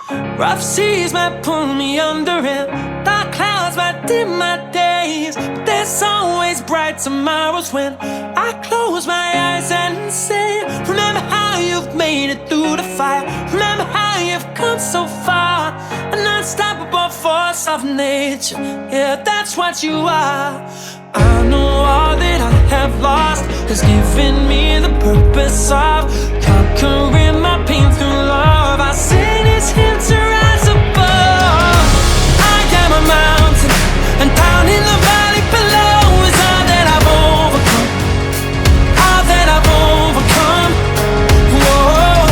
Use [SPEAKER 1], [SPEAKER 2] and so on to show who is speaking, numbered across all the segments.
[SPEAKER 1] Rough seas might pull me under it, dark clouds might dim my days, but there's always bright tomorrows when I close my eyes and say, remember how you've made it through the fire, remember how you've come so far, an unstoppable force of nature, yeah, that's what you are. I know all that I have lost has given me the purpose of conquering my pain through love. I sing this hymn to rise above. I am a mountain, and down in the valley below is all that I've overcome, all that I've overcome. Whoa,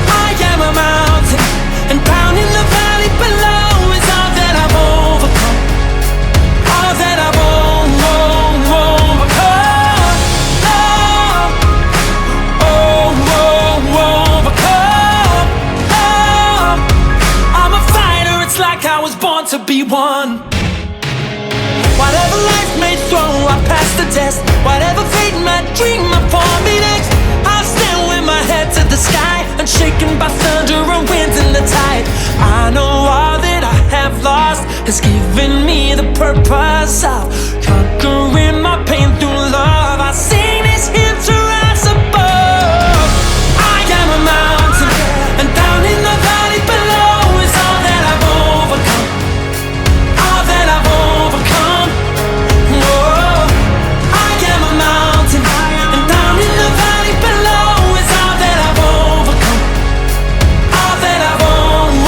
[SPEAKER 1] I am a mountain, and down in the valley below is all that I've overcome, all that I've overcome. To be one. Whatever life may throw, I pass the test. Whatever fate might dream up for me next, I'll stand with my head to the sky, unshaken by thunder and winds and the tide. I know all that I have lost has given me the purpose of conquering my pain through love. I sing this hymn to rise above. I am a mountain, and down in the valley below is all that I've overcome, all that I've overcome. Whoa, I am a mountain, and down in the valley below is all that I've overcome, all that I've overcome.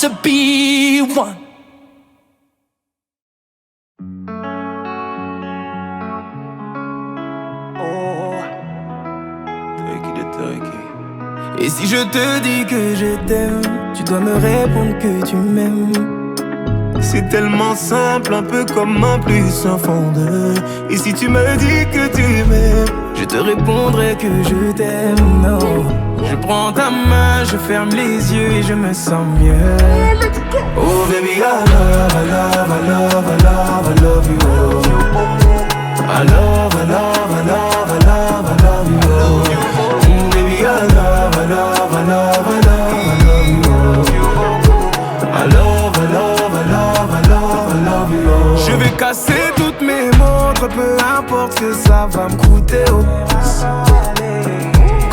[SPEAKER 1] To be one. Oh,
[SPEAKER 2] et si je te dis que je t'aime, tu dois me répondre que tu m'aimes.
[SPEAKER 3] C'est tellement simple, un peu comme un plus un fond de. Et si tu me dis que tu m'aimes,
[SPEAKER 2] je te répondrai que je t'aime, non. Je prends ta main, je ferme les yeux et je me sens mieux.
[SPEAKER 3] Oh baby, I love, I love, I love, I love, I love you. I love, I love, I love, I love, I love you. Baby, I love, I love, I love, I love, I love you. I love, I love, I love, I love, I love you.
[SPEAKER 2] Je vais casser toutes mes montres, peu importe ce que ça va me coûter, oh.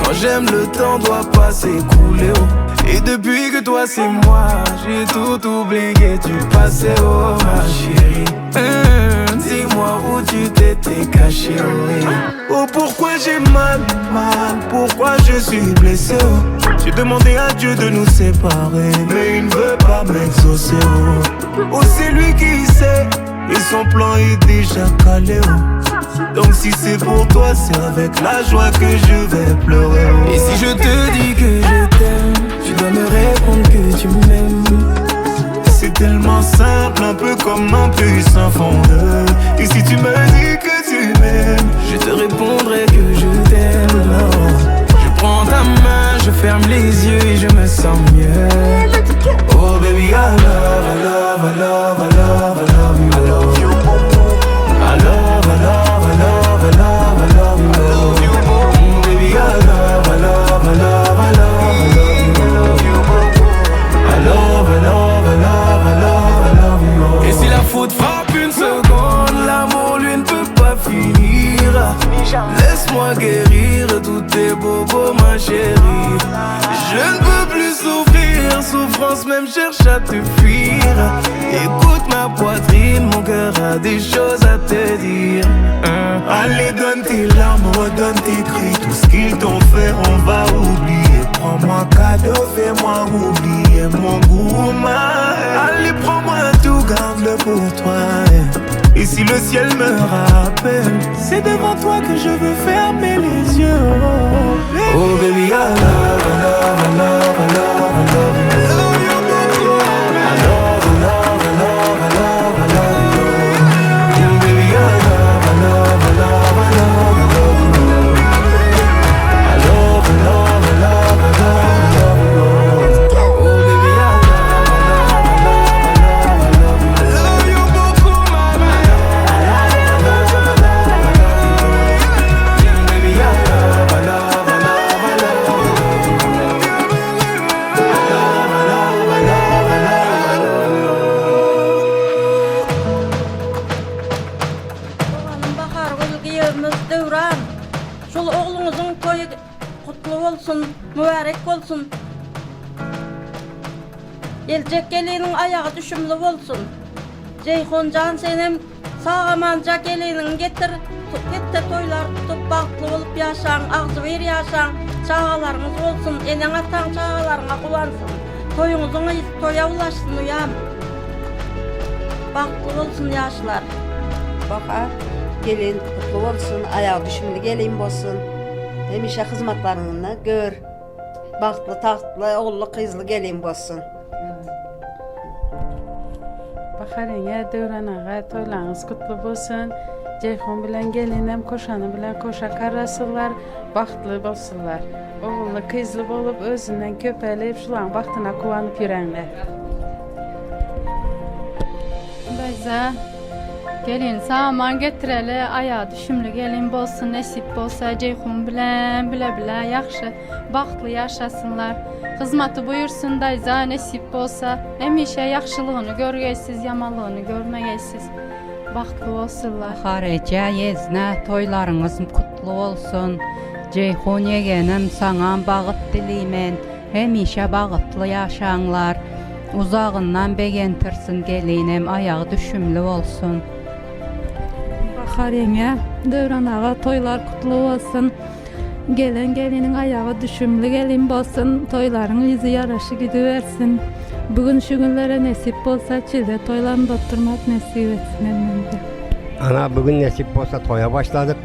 [SPEAKER 2] Quand j'aime, le temps doit pas s'écouler, oh. Et depuis que toi c'est moi, j'ai tout oublié, tu passais, oh ma chérie. Dis-moi où tu t'étais caché, oh.
[SPEAKER 3] Oh pourquoi j'ai mal, mal, pourquoi je suis blessé, oh. J'ai demandé à Dieu de nous séparer, mais il ne veut pas m'exaucer, oh. Oh c'est lui qui sait, et son plan est déjà calé, oh. Donc si c'est pour toi, c'est avec la joie que je vais pleurer, oh.
[SPEAKER 2] Et si je te dis que je t'aime, tu dois me répondre que tu m'aimes.
[SPEAKER 3] C'est tellement simple, un peu comme un puissant fondeur. Et si tu me dis que tu m'aimes,
[SPEAKER 2] je te répondrai que je t'aime, non. Je prends ta main, je ferme les yeux et je me sens mieux.
[SPEAKER 3] Oh baby, I love, I love, I love, I love, I love you. I love you. I love, I love, I love, I love, I love you. Baby, I love, I love, I love, I love, I love you.
[SPEAKER 2] souffrance même cherche à te fuir. Écoute ma poitrine, mon cœur a des choses à te dire.
[SPEAKER 3] Allez, donne tes larmes, redonne tes cris. Tout ce qu'ils t'ont fait, on va oublier. Prends-moi cadeau, fais-moi oublier mon goût,
[SPEAKER 2] Allez, prends-moi tout, garde-le pour toi. Et si le ciel me rappelle, c'est devant toi que je veux fermer les yeux. Oh baby, I love, I love, I love, I love, I love you. I love you, I love, I love, I love, I love, I love you. Oh baby, I love, I love, I love, I love, I love you. I love, I love, I love, I love, I love you. Oh baby, I love, I love, I love, I love, I love you. I love you beaucoup, mama. I love, I love, I love, I love you. Baby, I love, I love, I love, I love you. I love, I love, I love, I love you.
[SPEAKER 4] Oğlanın bahar gülgiyemiz Devran. Şol oğlunuzun toyu kutlu olsun, mübarek olsun. Gelecek gelinin ayağı düşümlü olsun. Ceyhuncan senin sağamanca gelinin getir toylar tutup baktlı olup yaşan, ağzı ver yaşan, çağalarınız olsun, enen atan çağalarına kuvansın. Toyunuzun toya ulaşsın uyam. Baktlı olsun yaşlar.
[SPEAKER 5] Baka gelin kutlu olsun, ayağı düşümlü gelin olsun. Demişe hizmetlerini gör. Baktlı, tahtlı, oğullu, kızlı gelin olsun.
[SPEAKER 6] Baharenge Devran ağa toylarınız kutlu olsun. Ceyhun bilen gelinim koşanı bilen koşa karasılar, baktlı bolsunlar. Oğullu kızlı bolup özünden köpeleyip şulan baktına kuvanıp yürenler.
[SPEAKER 7] Bayza gelin saman getireli ayağı düşümlü gelin bolsun nesip bolsa Ceyhun bilen bile yaxşı baktlı yaşasınlar. Hizmeti buyursun dayza nesip bolsa emişe yaxşılığını görgeysiz yamanlığını görmegeysiz baktlı olsunlar.
[SPEAKER 8] Xarice yezne toylarınız kutlu olsun. Ceyhun yegenim sana bağıt dilimen. Hemişe bağıtlı yaşanlar. Uzağından begentirsin gelinim ayağı düşümlü olsun.
[SPEAKER 9] Baharenge Devran ağa toylar kutlu olsun. Gelen gelinin ayağı düşümlü gelin bolsun. Toyların yüzü yaraşı gidiversin. Bugün şu günlere nasip olsa çilde toylarını oturmak nasip etsin emmimde.
[SPEAKER 10] Ana bugün nasip olsa toya başladık.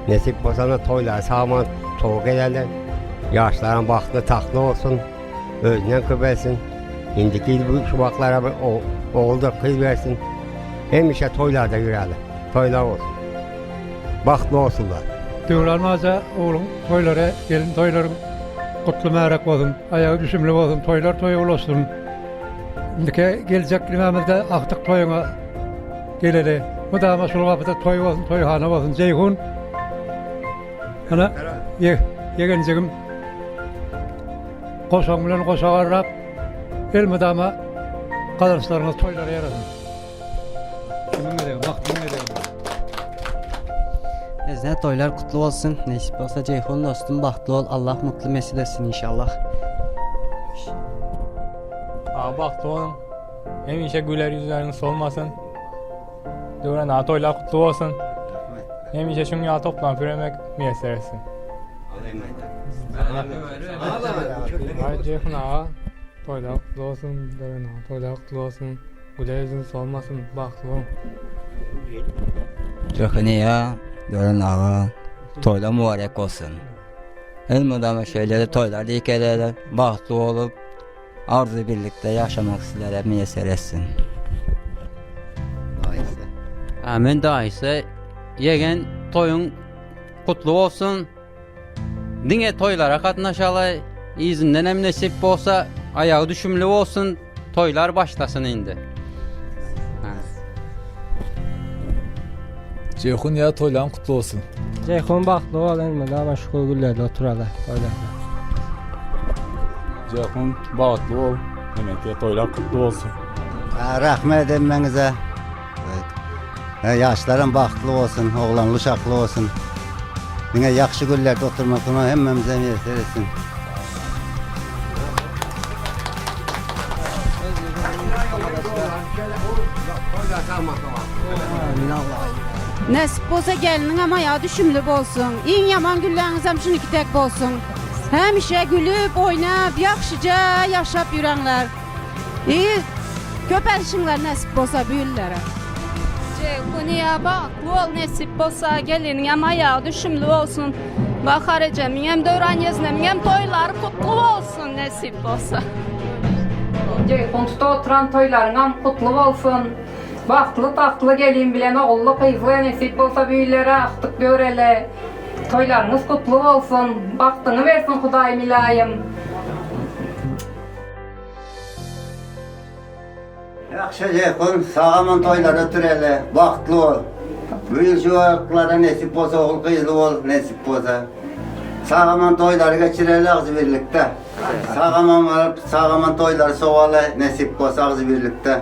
[SPEAKER 10] Nasip olsa da toylar sağman soğuk ederler. Yaşların baktı taklı olsun. Özünden köpelsin. İndiki bu şubaklara oğulda kız versin. Hemişe toylarda yürüyorlar. Toylar olsun. Baktlı olsunlar.
[SPEAKER 11] Devranmaza oğlum toylara gelin toyların kutlu merak olsun. Ayağı düşümlü olsun. Toylar toy olsun. Indike gelecek limamızda aktık toyuna geleli. Bu da masul kapıda toy olsun, toyhane olsun. Ceyhun. Ana yegencegim koşan bilen koşagarrap el müdama kazançlarınız toylara yarasın. Kimin edeyim, bak kimin edeyim.
[SPEAKER 12] Ezne toylar kutlu olsun. Nasip olsa Ceyhun dostum bahtlı ol. Allah mutlu mesut etsin inşallah.
[SPEAKER 13] Bahtlı olun. Hem işe güler yüzleriniz solmasın. Devran toylar kutlu olsun. Hem işe şun ya toplanıp üremek müyesser etsin. Hadi Ceyhun ağa toylar kutlu olsun. Devran ağa toylar kutlu olsun. Güler yüzünüz solmasın. Bahtlı olun.
[SPEAKER 12] Ceyhun ya Devran ağa toylar mübarek olsun. El müdama şeyleri toylar dik ederler. Bahtlı olup arzu birlikte yaşamak sizlere müyesser etsin.
[SPEAKER 8] Amin daise yegen toyun kutlu olsun. Dine toylara katnaşalı. İzinden hem nasip olsa ayağı düşümlü olsun. Toylar başlasın indi.
[SPEAKER 14] Ceyhun ya toylan kutlu olsun.
[SPEAKER 15] Ceyhun baktlı olan mı? Ama şu güllerde oturarlar.
[SPEAKER 14] Ceyhun bahtlı ol. Demek ki toylar kutlu olsun.
[SPEAKER 10] Rahmet emmenize. Yaşların bahtlı olsun, oğlan uşaklı olsun. Yine yakşı güllerde oturmak ona hemmemize müyesser etsin.
[SPEAKER 5] Nasip olsa gelinin ama ya düşümlü bolsun. En yaman günleriniz hem şuniki tek bolsun. Hemişe gülüp oynap yaxşıca yaşap yürenler. İyi köpelşinler nasip olsa büyüllere.
[SPEAKER 7] Ceyhuniya baklı ol nesip olsa gelinin hem ayağı düşümlü olsun. Bakar Cem'in hem dövran yazının hem toyları kutlu olsun nesip olsa.
[SPEAKER 16] Ceyhun tuta oturan toyların hem kutlu olsun. Baktlı taktlı gelin bilen oğullu kızlı nesip olsa büyülere aktık görele. Toylarınız kutlu olsun. Baktını versin Hudayım ilayim.
[SPEAKER 10] Yaxşı Ceyhun, sağaman toylar ötüreli, baktlı ol. Büyül şu ayaklara nasip olsa, oğul kızlı ol, nasip olsa. Sağaman toyları geçireli ağzı birlikte. Sağaman varıp, sağaman toyları soğalı, nasip olsa ağzı birlikte.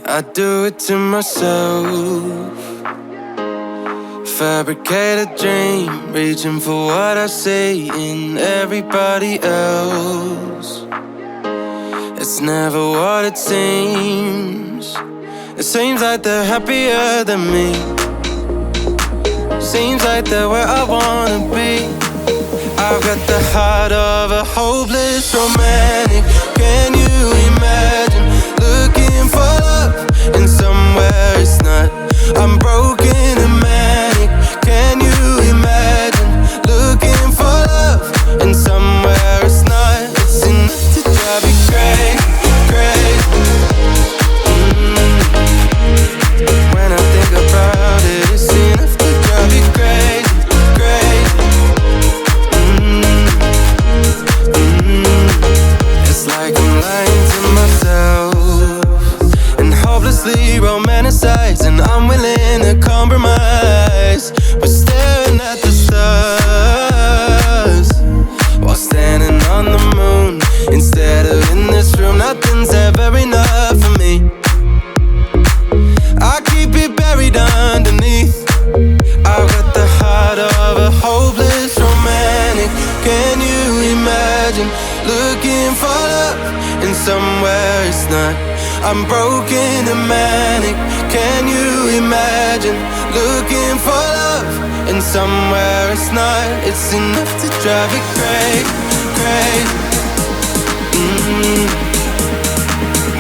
[SPEAKER 1] I do it to myself. Fabricate a dream, reaching for what I see in everybody else. It's never what it seems. It seems like they're happier than me. Seems like they're where I wanna be. I've got the heart of a hopeless romantic. Can you imagine looking for love and somewhere it's not? I'm broken and manic. Can you imagine looking for love and somewhere it's not? It's enough to drive you crazy, crazy. When I think about it, it's enough to
[SPEAKER 2] romanticize, and I'm willing to compromise. We're staring at the stars while standing on the moon. Instead of in this room, nothing's ever enough for me. I keep it buried underneath. I've got the heart of a hopeless romantic. Can you imagine looking for love in somewhere it's not? I'm broken and manic. Can you imagine looking for love in somewhere it's not? It's enough to drive it crazy, crazy.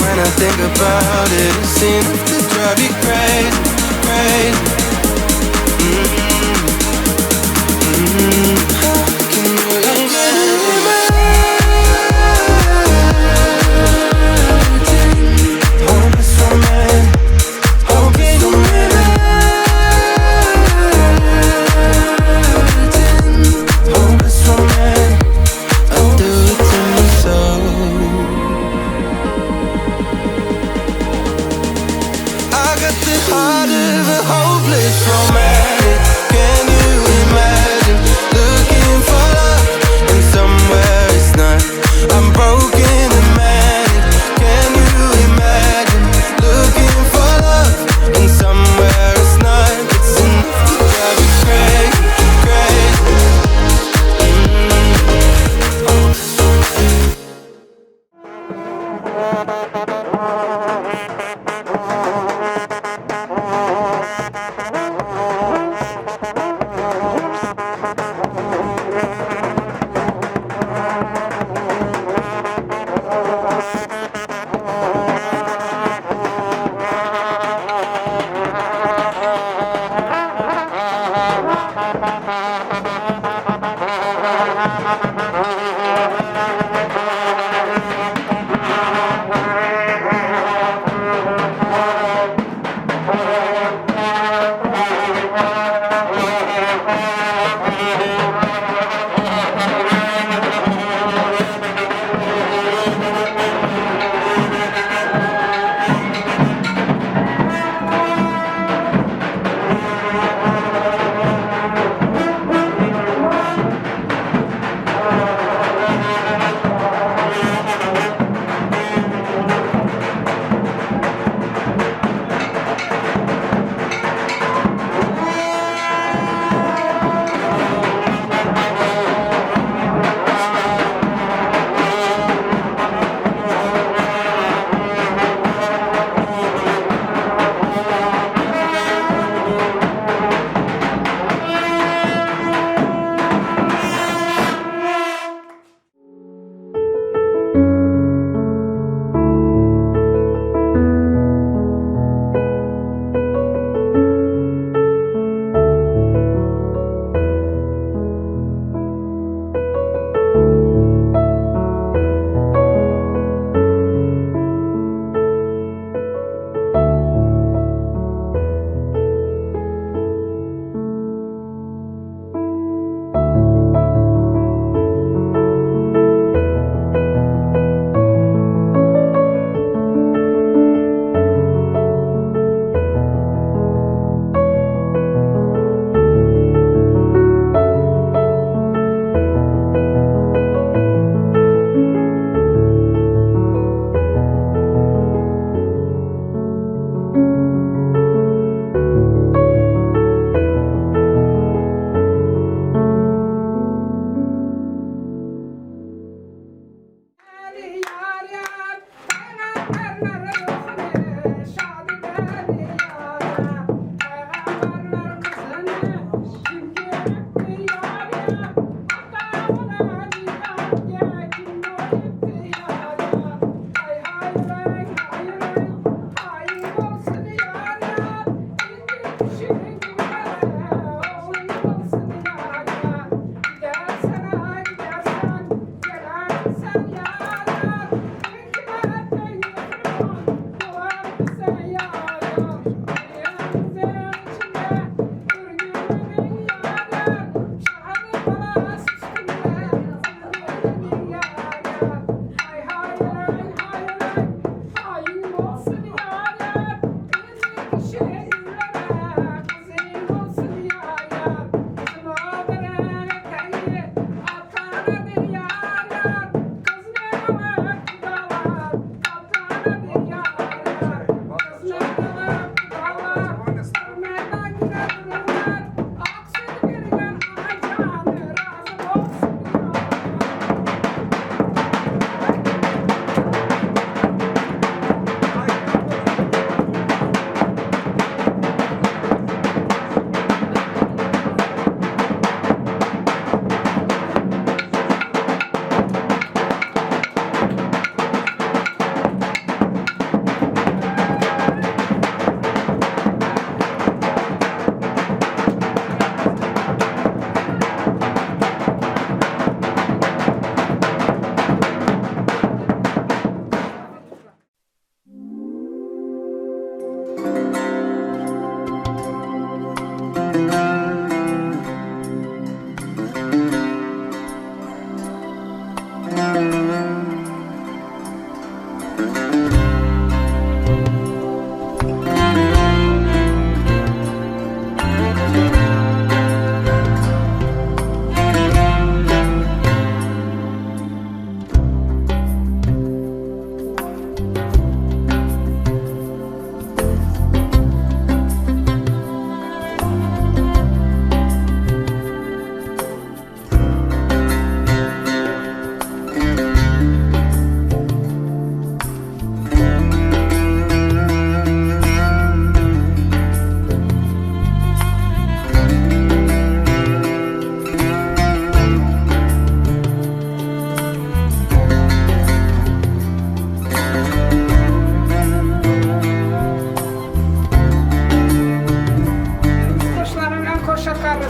[SPEAKER 2] When I think about it, it's enough to drive you crazy, crazy. Can you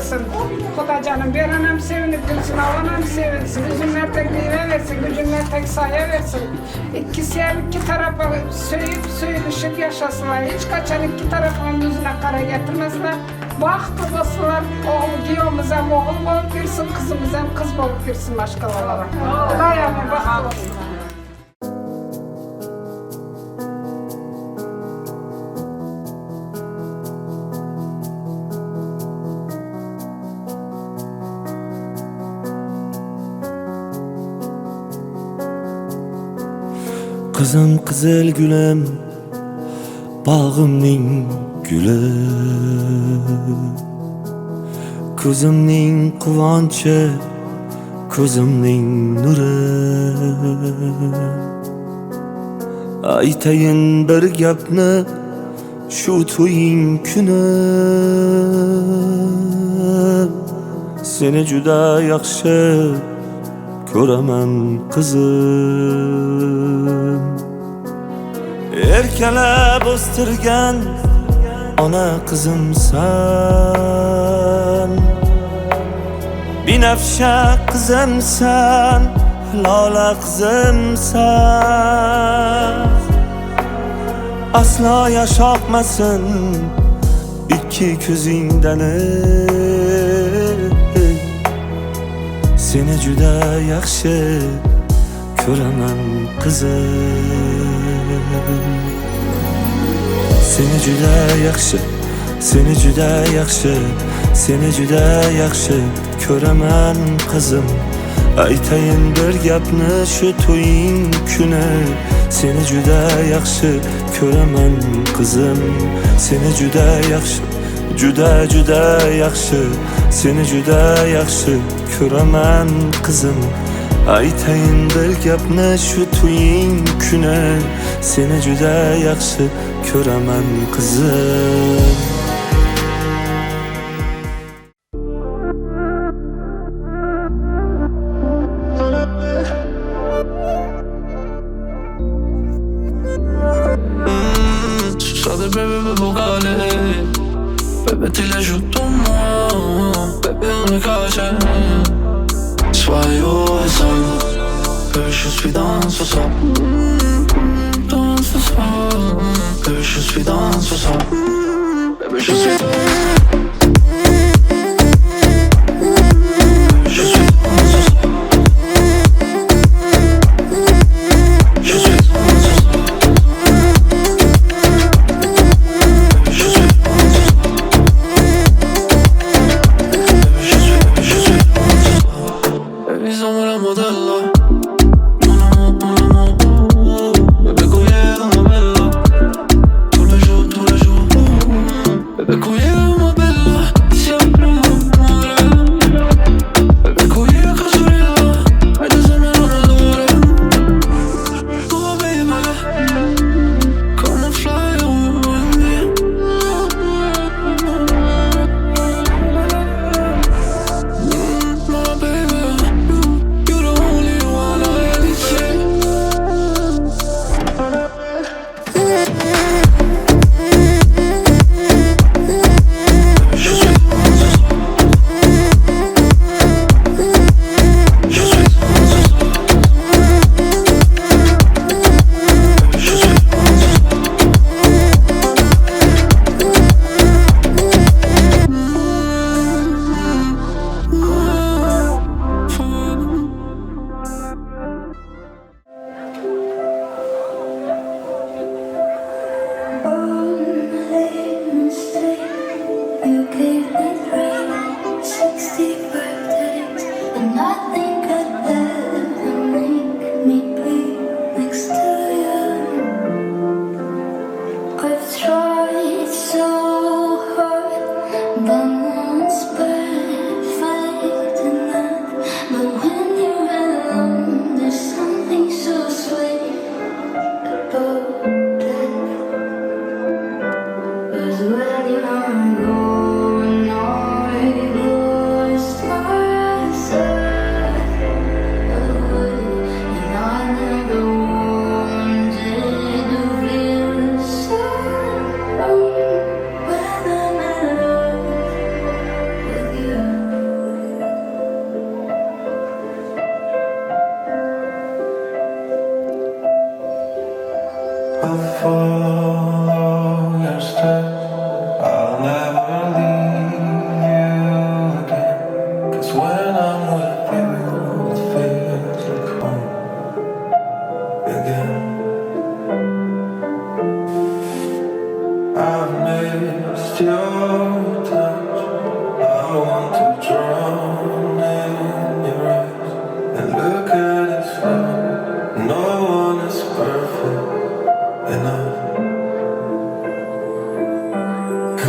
[SPEAKER 17] versin. Kuda canım bir anam sevinip gülsün, alanam sevinsin. Üzümler tek meyve versin, gücünler tek saye versin. İkisi iki tarafa söyleşip yaşasınlar. Hiç kaçan iki tarafın yüzüne kara getirmezler. Baktı basılar, oğul giyomuza oğul bolup girsin, kızımıza kız bolup girsin başkalarına. Dayanın baktı basılar.
[SPEAKER 3] Kızım kızıl gülüm, bağımning gülü, ko'zimning quvonchi, ko'zimning nuri. Aytayin bir gapni shu to'ying kuni, seni juda yaxshi ko'raman qizim. Erkalab o'stirgan ona qizimsan, binafsha qizimsan, lola qizimsan. Aslo yashoqmasin ikki ko'zingdan, seni juda yaxshi ko'raman qizim. Seni juda yaxshi, seni juda yaxshi, seni juda yaxshi ko'raman qizim. Aytayin bir gapni shu to'ying kuni, seni juda yaxshi ko'raman qizim. Seni juda yaxshi, juda juda yaxshi, seni juda yaxshi ko'raman qizim. Aytayin bir gapni shu to'ying kuni, seni juda yaxshi ko'raman qizim.
[SPEAKER 2] Sucede bébé me vocale, bébé t'es la joue ton nom, bébé on est caché. Soyez seul, bébé je suis dans ce soir, dans ce soir, bébé je suis dans ce soir, bébé je suis.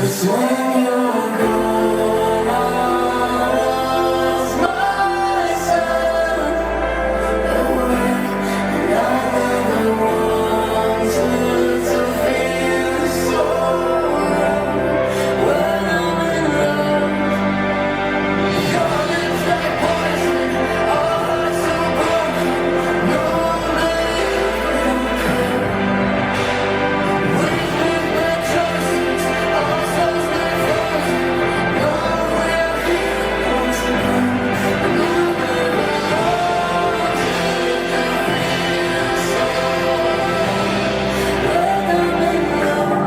[SPEAKER 3] 'Cause when you're gone, I lost myself. And when I never wanted to feel so wrong. When I'm in love, your lips like poison, our hearts so broken. No man can. We make bad choices, our souls get frozen. No, we're here once again. And I never wanted to feel so wrong. When I'm in love.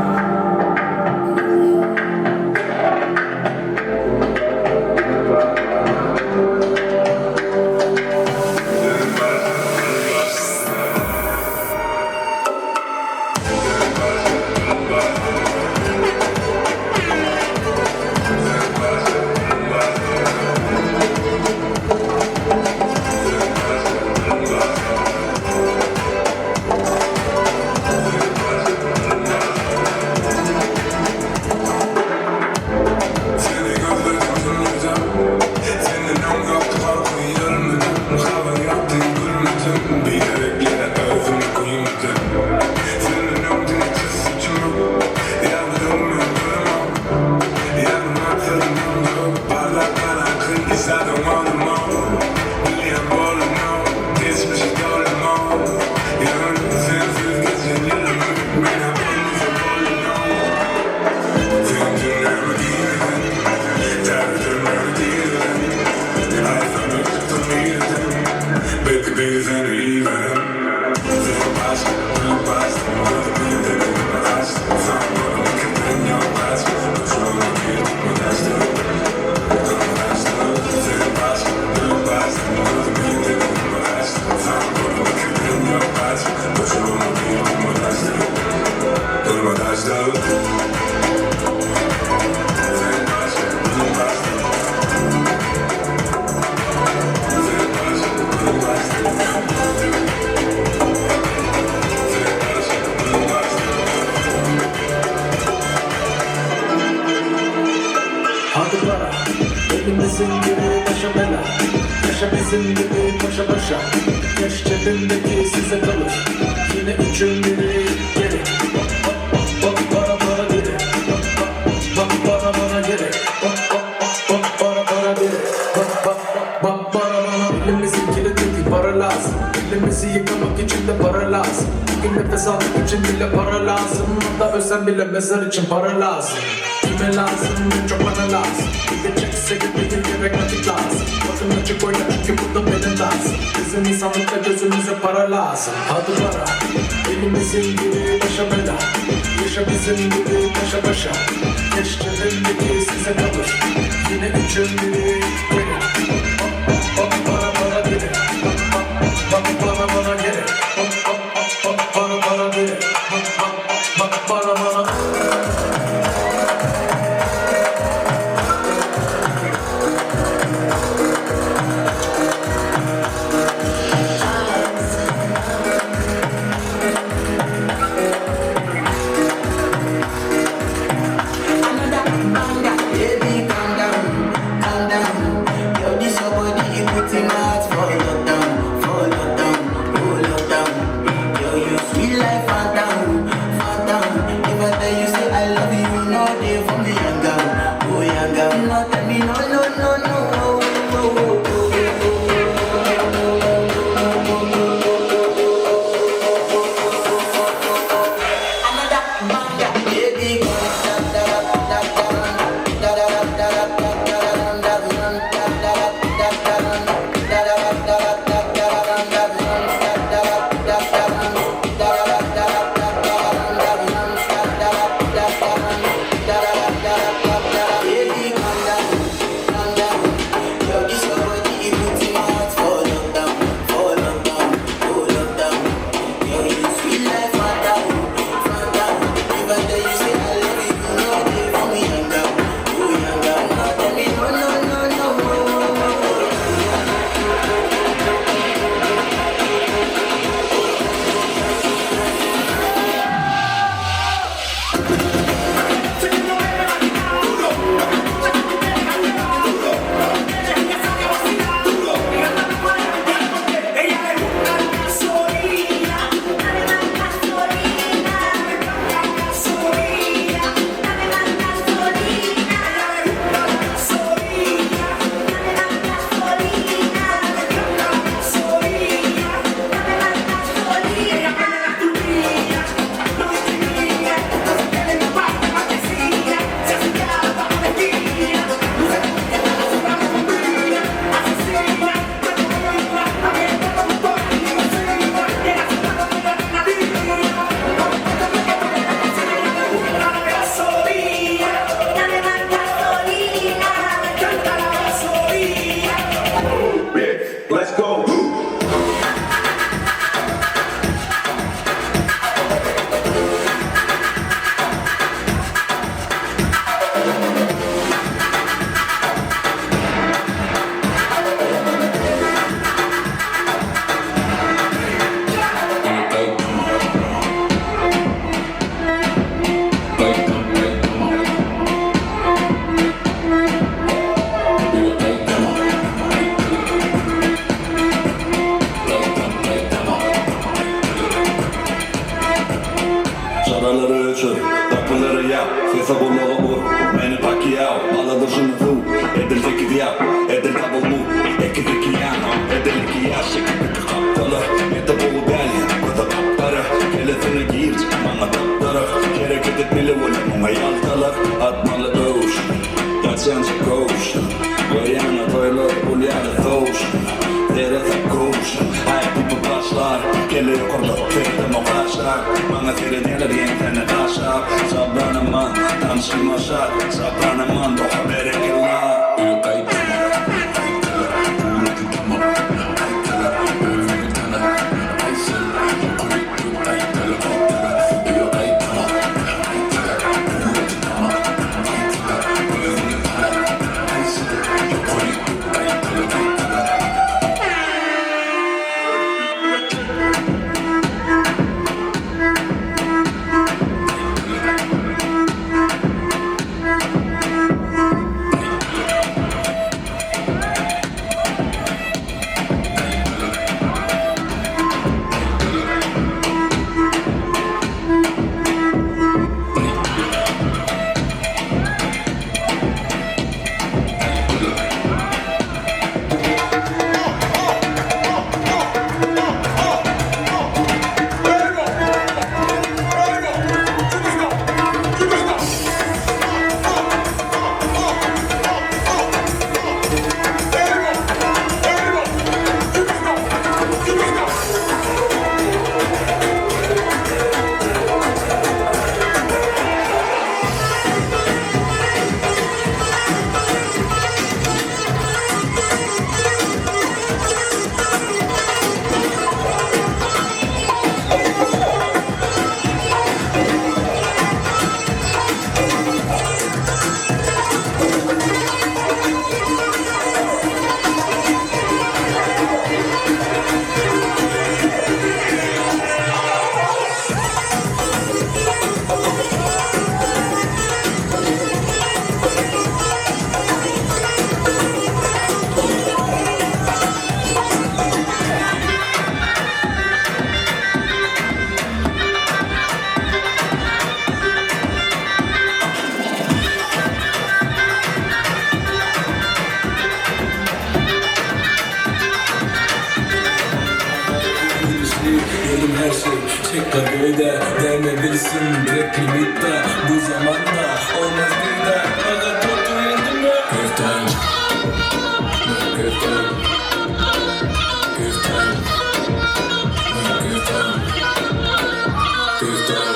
[SPEAKER 2] Hadi para, elimizin gibi başa bela. Yaşa bizim gibi paşa paşa. Yaş cebimdeki size kalır. Yine üçün biri geri. Bak para para geri. Bak para para geri. Bak para para geri. Bak para bana. Elimizin kilidi para lazım. Elimizi yıkamak için de para lazım. Bugün nefes almak için bile para lazım. Hatta ölsem bile mezar için para lazım. Kime lazım? Çok bana lazım. Gidecekse gitmeye gerek vakit lazım. Bakın açık oyna çünkü burada benim lazım. Bizim insanlıkta gözümüze para lazım. Hadi para, elimizin gibi başa bela. Yaşa bizim gibi paşa paşa. Geç cebimdeki size kalır. Yine üçün biri geri. Bak para para geri. Bak para para geri. Bak para para geri. Bak para para.
[SPEAKER 3] Baby, calm down, calm down. Yo, this your body, you put in my heart for lockdown, oh lockdown. Yo, you sweet life, phantom, phantom. If I tell you say I love you, no day for me, young girl, oh young girl. No tell me no, no, no, no, oh, oh, oh, oh. Da da da je me fous. Edilecek viyap, edilecek olmu. Ekideki yana, edilecek yaş, ekideki kaptalı. Mete bolu belli, kuda kaptarı. Kelesini giyir, bana taptarı. Gerek etmeli ola, ona yaltalı. Atmalı dövüş, yatsyancı koş. Koyana toylar, ulyana thoş. Derete koş, hayat tipi başlar. Geliyor korda, feride mokaşlar. Bana feride diyen tane kaşlar. Sabranaman, tanışmaşar. Sabranaman, doğa berekillah.
[SPEAKER 18] Yerim her şey tekrar böyle değmebilsin direkt limitte. Bu zamanda olmaz bir de fakat oturuyordum ya. Köften Köften Köften Köften Köften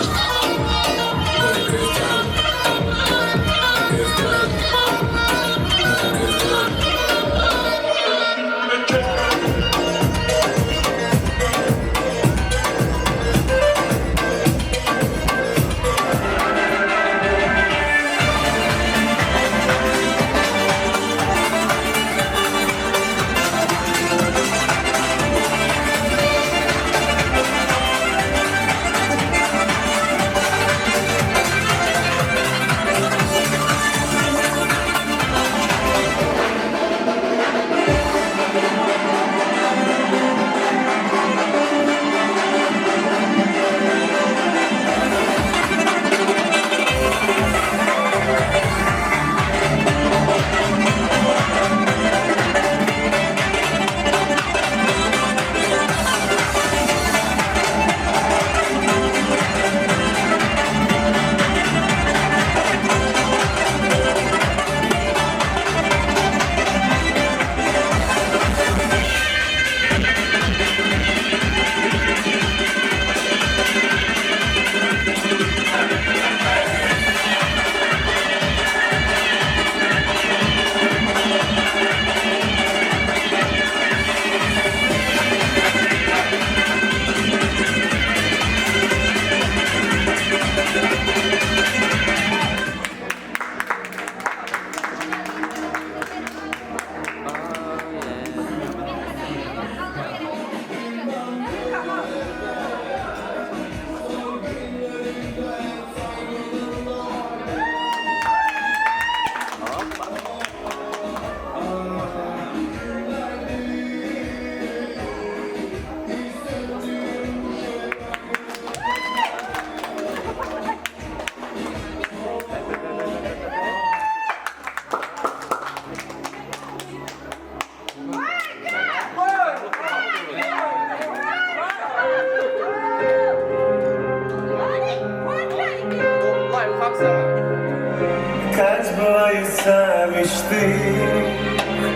[SPEAKER 3] сбывается мечты.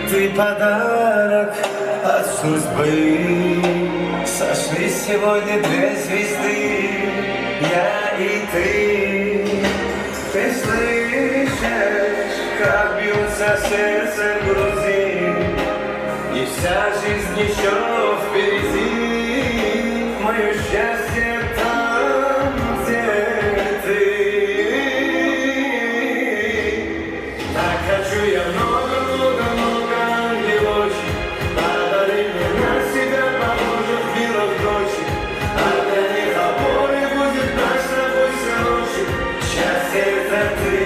[SPEAKER 3] Ты подарок от судьбы. Сошлись сегодня две звезды, я и ты. Ты слышишь, как бьется сердце в груди, и вся жизнь еще впереди. Мое счастье там, где ты. Так хочу я много-много-много ангелочек. Подари мне на себя похожих милых дочек. А для них опорой будет наш с тобой сыночек. Счастье это ты,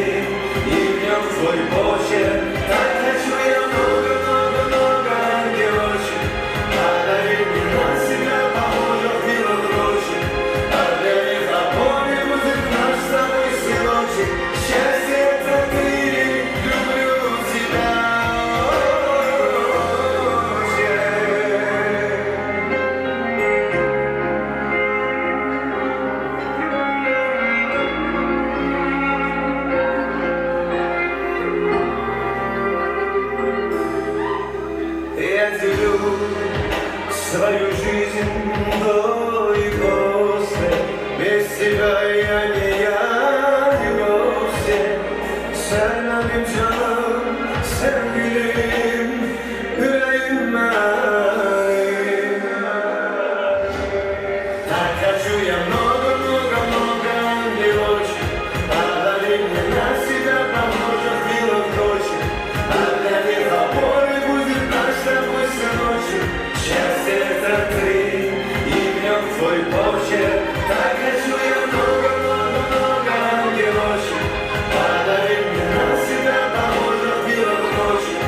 [SPEAKER 3] и в нем твой почерк. Так хочу я много-много-много ангелочек. Подари мне на себя похожих милых дочек. А для них опорой будет наш с тобой сыночек. Счастье это ты, люблю тебя. Я делю свою жизнь до и после. Без тебя я не вовсе. Sen benim canım, sevgilim, yüreğim benim. Так хочу я много-много-много ангелочек. Подари мне на себя похожих милых дочек. А для них опорой будет наш с тобой сыночек. Счастье это ты, и в нем твой почерк. Так хочу я много-много-много ангелочек. Подари мне на себя похожих милых дочек.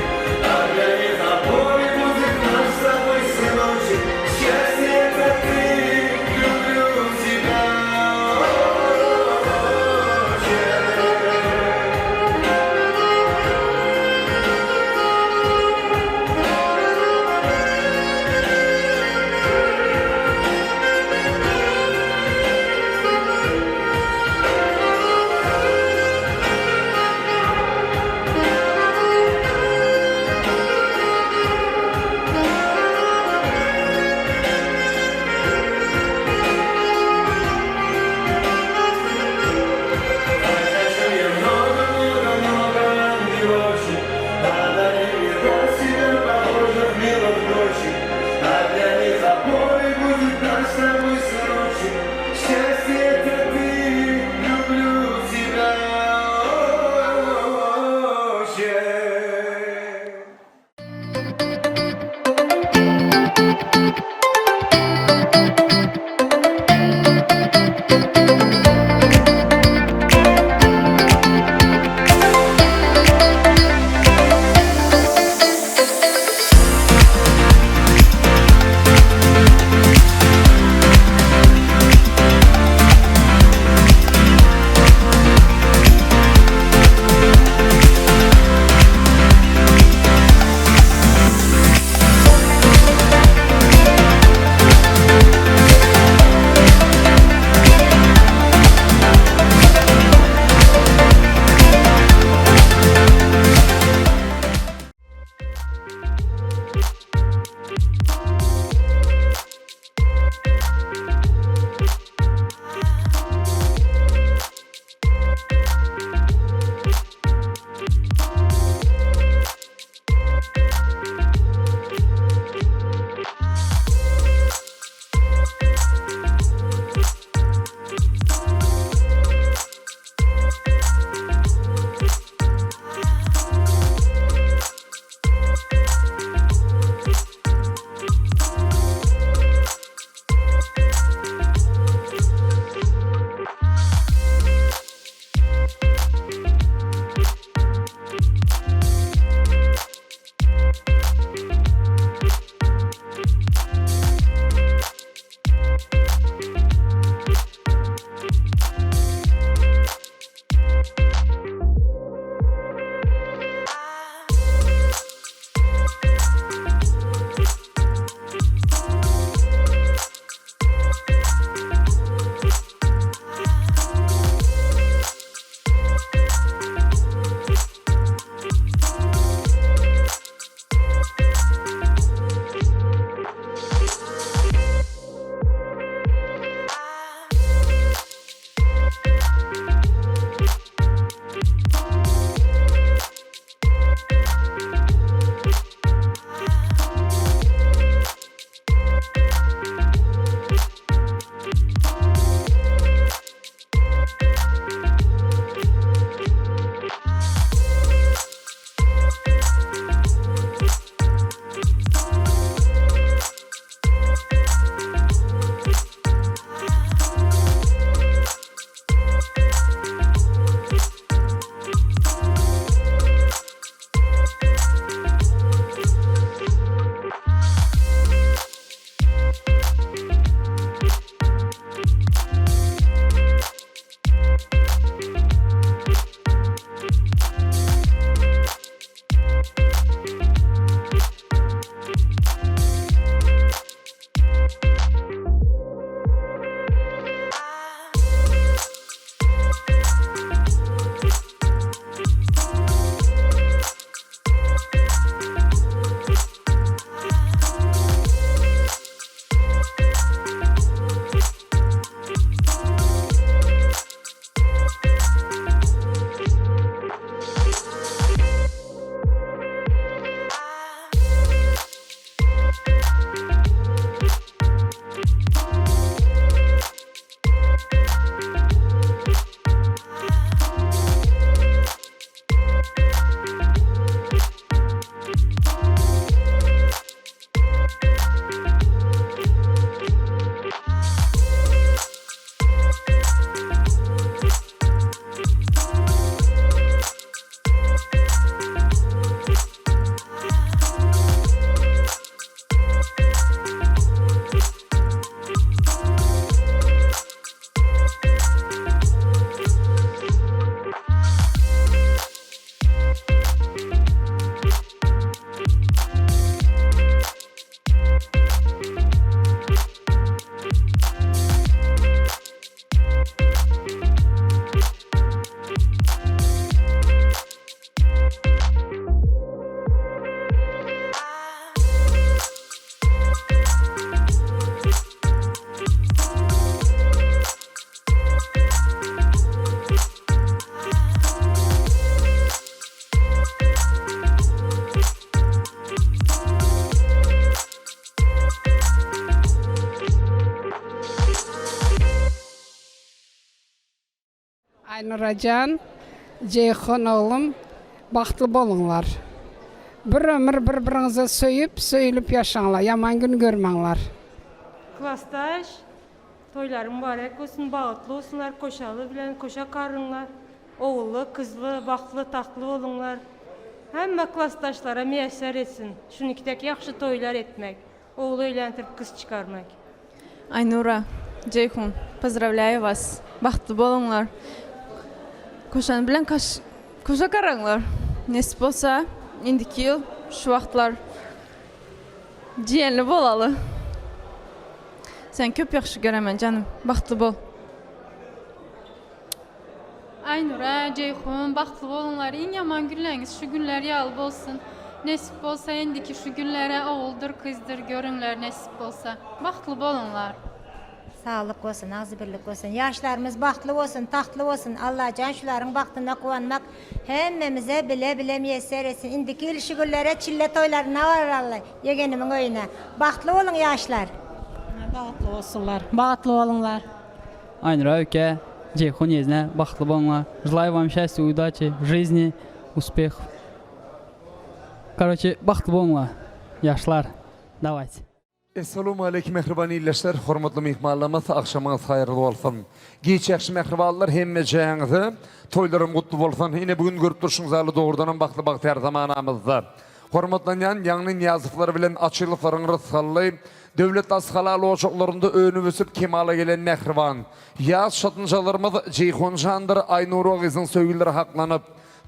[SPEAKER 17] Nuracan, Ceyhun oğlum, bahtlı bolunlar. Bir ömür birbirinize söyülüp yaşanlar, yaman gün görmenler.
[SPEAKER 19] Klastaş, toyların mübarek olsun, bağıtlı olsunlar, koşalı bilen koşa karınlar, oğullu, kızlı, bahtlı, tahtlı olunlar. Hemme klastaşlara müyesser etsin, şunikdeki yaxşı toylar etmek, oğlu eğlentirip kız çıkarmak.
[SPEAKER 20] Aynura, Ceyhun, поздравляю вас. Bahtlı bolunlar. Koşan bilen koşa karınlar. Nesip olsa, indiki yıl, şu vaxtlar ciğerli bolalı. Sen köp yaxşı görəmən canım, bahtlı bol.
[SPEAKER 7] Aynura, Ceyhun, bahtlı olunlar. En yaman günleriniz şu günler yalıb olsun. Nesip olsa endiki şu günlere oğuldur, kızdır görünler nesip olsa. Bahtlı bolunlar.
[SPEAKER 21] Sağlık olsun, ağzı birlik olsun. Yaşlarımız bahtlı olsun, tahtlı olsun. Allah can şuların bahtına kuvanmak hemmemize bile müyesser etsin. İndiki ilişkilerine, çille toylarına var Allah. Yeğenimin oyuna. Bahtlı olun yaşlar.
[SPEAKER 22] Bahtlı olsunlar, bahtlı olunlar.
[SPEAKER 23] Aynura, Öke, Ceyхун Езне, bahtlı bolunlar. Желаю вам счастья, удачи, жизни, успехов. Короче, bahtlı bolunlar. Yaşlar, давайте.
[SPEAKER 24] Assalamu alaikum mehribani illeşler, hormatly mehmanlarymyz, akşamyňyz haýyrly bolsun. Geç ýaxşy mehribanlar hemme jaňyzy, toýlarym gutly bolsun. Ine bugün görüp durşuňyz dogrudan bahtly her zamanamyzda. Hormatlanýan ýangny niýazlyklary bilen açylyklaryňy sallaýy. Döwlet asgalaly oşaklarynda önü ösüp kemala gelen mehriban. Ýaz şatynjalarymyz Ceyhun Jandyr, Aynura gyzyň söýgüleri haklanyp,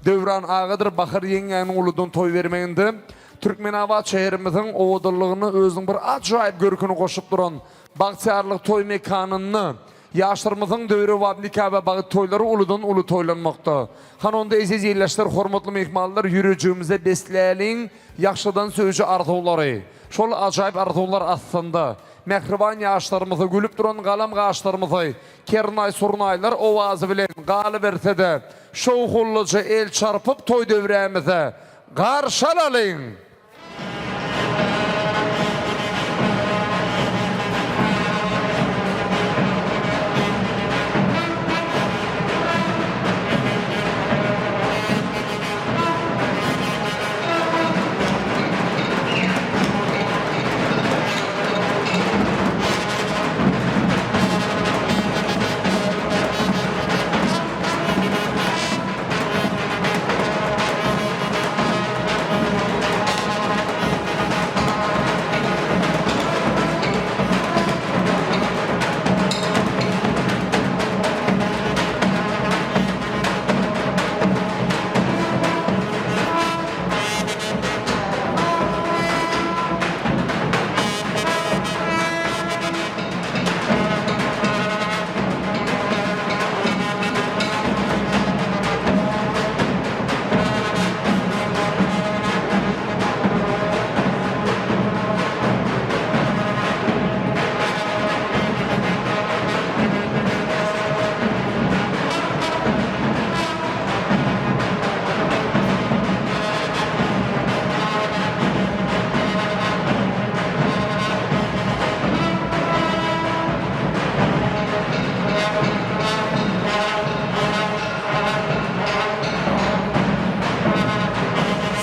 [SPEAKER 24] Döwran agadyr Bahar ýeňeňiň uludan toý bermeginde. Türkmenabad şehrimizin oğudurluğunu özünün bir acayip görkünü koşup duran Bahtiyarlık toy mekanyny yaşlarımızın döwri vablika ve bağı toyları uludan ulu toylanmakta. Hanonda eziz yerleşler, hormatly mehmanlar, yürüyeceğimize besleýäliň yaxşydan söýüjü arzuwlary. Şol acayip arzuwlar aslında mehriban yaşlarımızı gülüp duran galam gaşlarımızı kernay surunaylar owazy bilen galy berse-de şowhullyca el çarpıp toy döwremize garşy alyň.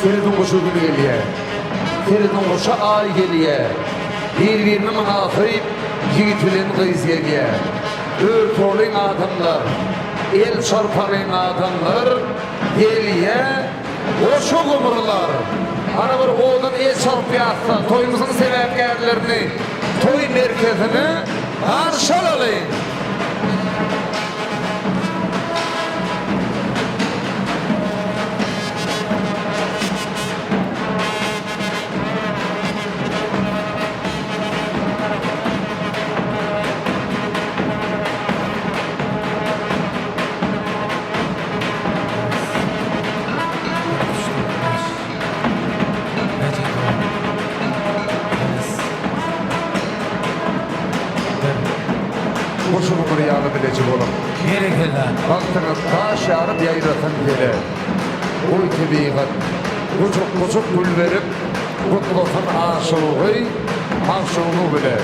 [SPEAKER 24] Feridun koşu günü geliye, Feridun koşu ay geliye, birbirini münafıyıp yiğit bilen kız geliye. Örtolun adamlar, el çarparın adamlar geliye, koşu kumurlar. Ana bir oğlan el çarpıyatsa toyumuzun sebepkarlarını, toy merkezini karşılayın. Koşunu buraya alabilecek oğlum. Gerekirler. Baktınız taş yarıp yayratan gele. Oy tebiğat. Kucuk gül verip kutlusun aşığı, aşığını bile.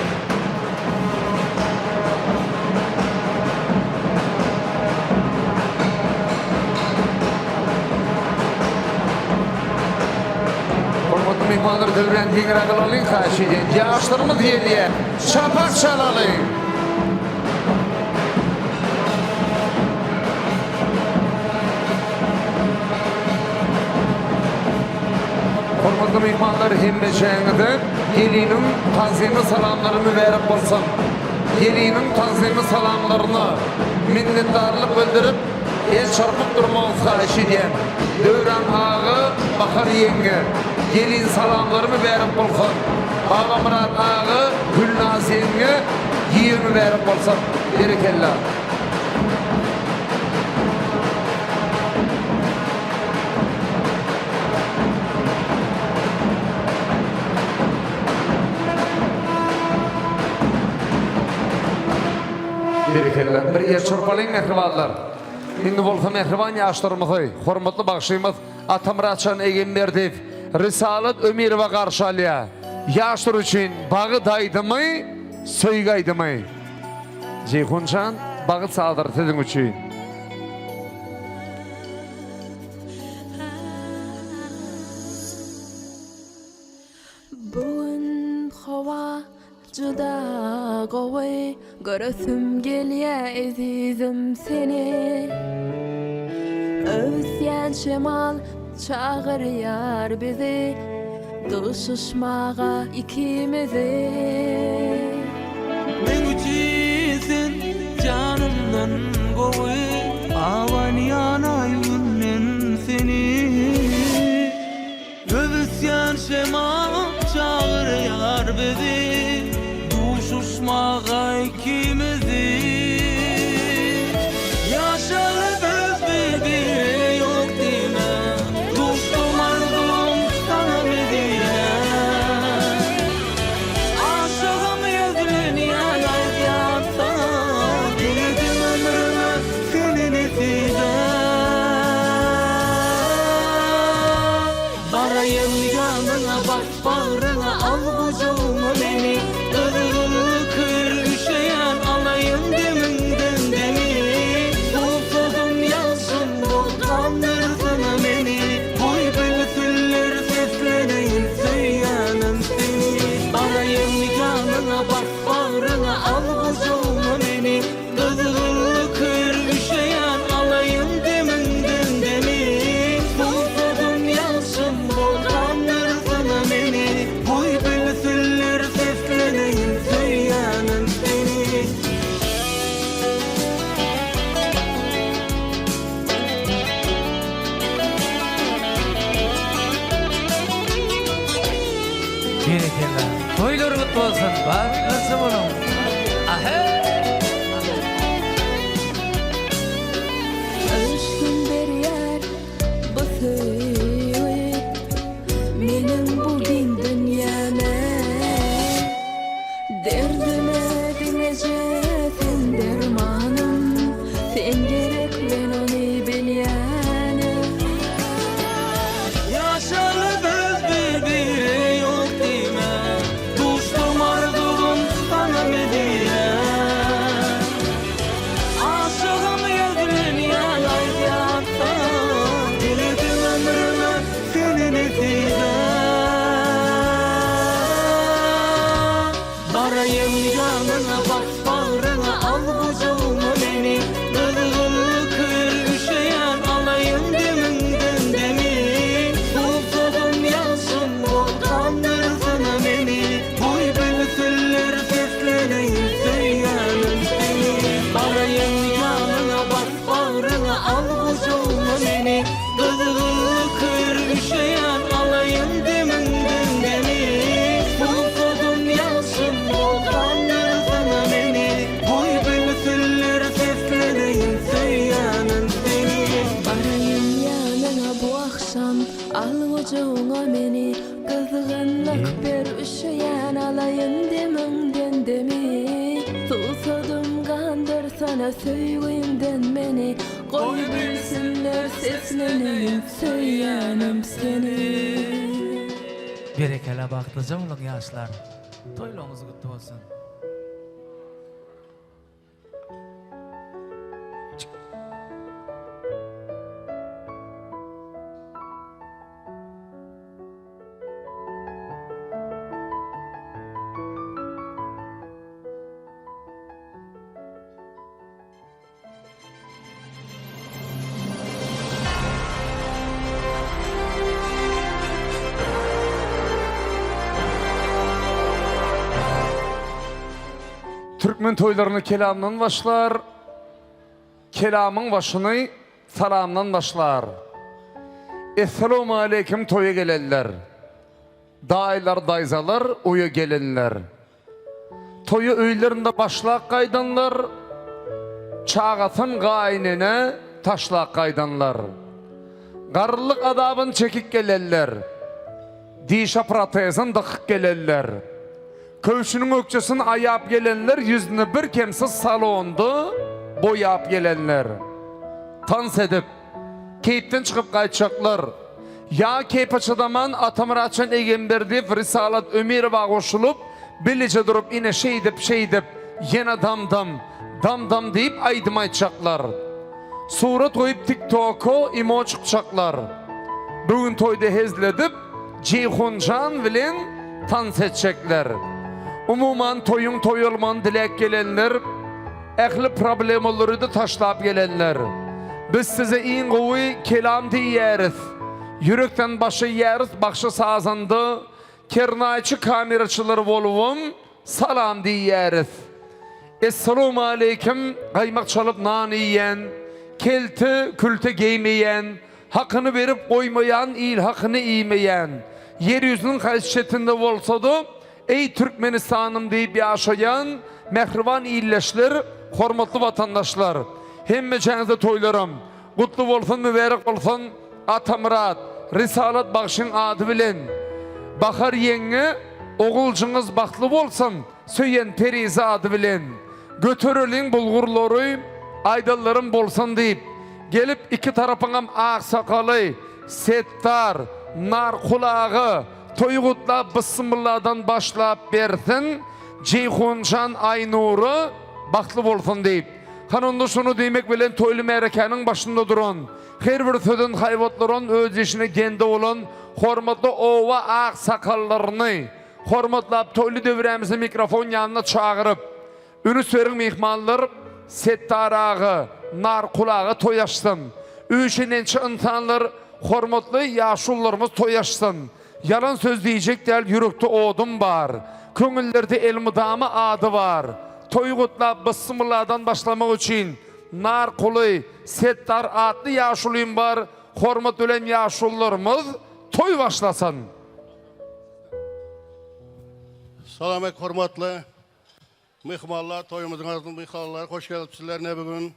[SPEAKER 24] mehmanlar devren dingire kılalım karşıdan. Yaşlarımız yediye. Çapak çalalım. Hormatly mehmanlar hemme çayınıdı. Gelinin tanzimi salamlarını verip bolsun. Gelinin tanzimi salamlarını minnettarlık bildirip el çarpıp durmağız karşı diyen. Dövren ağı, bakar yenge. Gelin salamlarını verip bolsun. Baba Murat ağı, Gülnaz yenge, yiyimi verip bolsun. Berekellah. Berekellah. Bir yer çorpalayın mehribanlar. Şimdi bolsa mehriban yaşlarımızı, hormatly bagşymyz Atamraçan Egemberdiw, Risalat Ömerova garşy alýar. Yaşlar üçin bagy daýdymy, söýgaýdymy? Jeyhuncan bagy sadyr siziň üçin.
[SPEAKER 4] Bugün hava juda gowy, görüsüm gelýär azizim seni. Özýän şemal çağırýar bizi, duşuşmaga ikimizi.
[SPEAKER 1] Men üçin sen canımdan gowy, awan ýanay günden seni. Özýän şemal çağırýar bizi, duşuşmaga ikimizi. Yaşarız bir yok dime, dostum arzum sana medine. Aşığım yüzün yanay yansa, diledim ömrüme senin eside. Barayım yanına bak bağrına, al bucuğumu beni. Dırgınlı kır üşeyen alayım deminden demi. Sulsuzum yansın volkandırsana beni. Boy bülbüller sesleneyin söyleyenim seni. Barayım yanına bak bağrına, al bucuğumu beni. Dırgınlı kır üşeyen alayım deminden demi. Sulsuzum yansın volkandırsana beni. Boy bülbüller sesleneyin söyleyenim seni. Berekellah. Toylar kutlu olsun. Baklısı bulun.
[SPEAKER 4] Aşkın berýär bu söýüp, meniň bugün dünýäme. Derdime dinleje sen dermanım, sen gerek ben onu bilýänem.
[SPEAKER 1] Yaşarız bir yok dime, dostum arzum sana medine. Aşığım yüzün yanay yansa, diledim ömrüme senin eside. Barayım yanına bak bağrına, al bucuğumu beni. Dırgınlı kır üşeyen alayım deminden demi. Sulsuzum yansın volkandırsana beni. Boy bülbüller sesleneyin söyleyenim seni. Barayım yanına bak bağrına, al bucuğumu beni. Dırgınlı kır üşeyen alayım deminden demi. Sulsuzum yansın volkandırsana beni. Boy bülbüller sesleneyin söyleyenim seni.
[SPEAKER 4] Barayım yanına bu akşam, al ucuğuna beni. Kızgınlık bir üşüyen alayım deminden demi. Susadım kandırsana söýgünden beni. Koy bilsinler sesleneyim söyleyenim seni.
[SPEAKER 1] Berekellah baklıca olun yaşlar. Toylarınız kutlu olsun.
[SPEAKER 24] Türkmen toylarını kelamdan başlar. Kelamın başını salamdan başlar. Esselamu aleyküm toya gelirler. Daylar dayzalar oya gelirler. Toyu öylerinde başlaq qaydanlar. Çağatın qaynine taşlaq qaydanlar. Qarlıq adabın çekik gelirler. Dişa protezin dıqıq gelirler. Kövşünün ökçesini ayap gelenler yüzünü bir kemsiz salondu boyap gelenler. Tans edip keyipten çıkıp qaytacaklar. Ya keyip açıdaman Atamıraçan Egemberdi Risalat Ömer bağışılıp bilice durup yine şey edip yine dam deyip aydım aytacaklar. Surat koyup TikTok'u imo çıkacaklar. Bugün toyda hezledip Ceyhuncan bilen tans edecekler. Umuman toyun toyulman dilek gelenler, ehli problemleri de taşlap gelenler. Biz size in qo'y kelam diyeriz. Yürekten başı yeriz, başı sazandı. Kernayçı kameraçılar voluvum, salam diyeriz. Esselamu aleyküm, qaymaq çalıp nan yiyen, kelti külte giymeyen, hakkını verip koymayan, il hakkını iymeyen, yeryüzünün haysiyetinde olsa da, ey Türkmenistan'ım deyip yaşayan mehriban illeşler, hormatlı vatandaşlar. Hemmecenize toylarım. Kutlu olsun, mübarek olsun. Atamırat, Risalat Bağış'ın adı bilen. Bakar yenge, oğulcunuz baktlı olsun. Söyyen Perize adı bilen. Götürülün bulgurları, aydallarım bolsun deyip. Gelip iki tarafınam ağ sakalı, settar, nar kulağı, toyğutla bısımlardan başlayıp bersin, Ceyhuncan Aynur'u baktlı bolsun deyip. Kanunda şunu demek bilen toylu merekenin başında durun. Her bir södün hayvatların öz işine kendi olun. Hormatlı ova ağ sakallarını, hormatlı toylu devremizi mikrofon yanına çağırıp, ünü sörün mihmanlar settar ağı, nar kulağı toyaşsın. Üçinençi insanlar hormatlı yaşullarımız toyaşsın. Yalan söz diyecek değil, yürekte odum var. Köngüllerde elmudamı adı var. Toyğutla bısımlardan başlamak için nar kulu, settar adlı yaşuluyum var. Hormat ölen yaşullarımız toy başlasın.
[SPEAKER 6] Salamet hormatlı mihmallar, toyumuzun azın mihmallar, hoş geldinizler ne bugün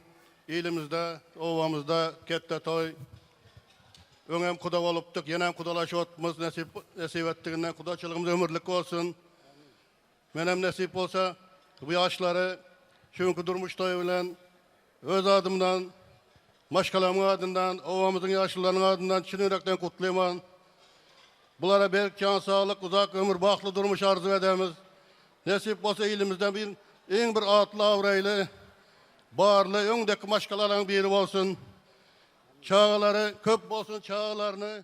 [SPEAKER 6] ilimizde, ovamızda kette toy. Önem kuda oluptuk, yenem kudalaşı otmuz, nesip ettiğinden kudaçılığımız ömürlük olsun. Menem nesip olsa bu yaşları çünkü durmuş toy bilen öz adımdan, maşkalamın adından, ovamızın yaşlılarının adından çin yürekten kutlayman. Bulara belki can sağlık, uzak ömür, baklı durmuş arzu edemiz. Nesip olsa ilimizden en bir atlı avraylı, bağırlı, öndeki maşkaların biri olsun. Çağları köp olsun, çağlarını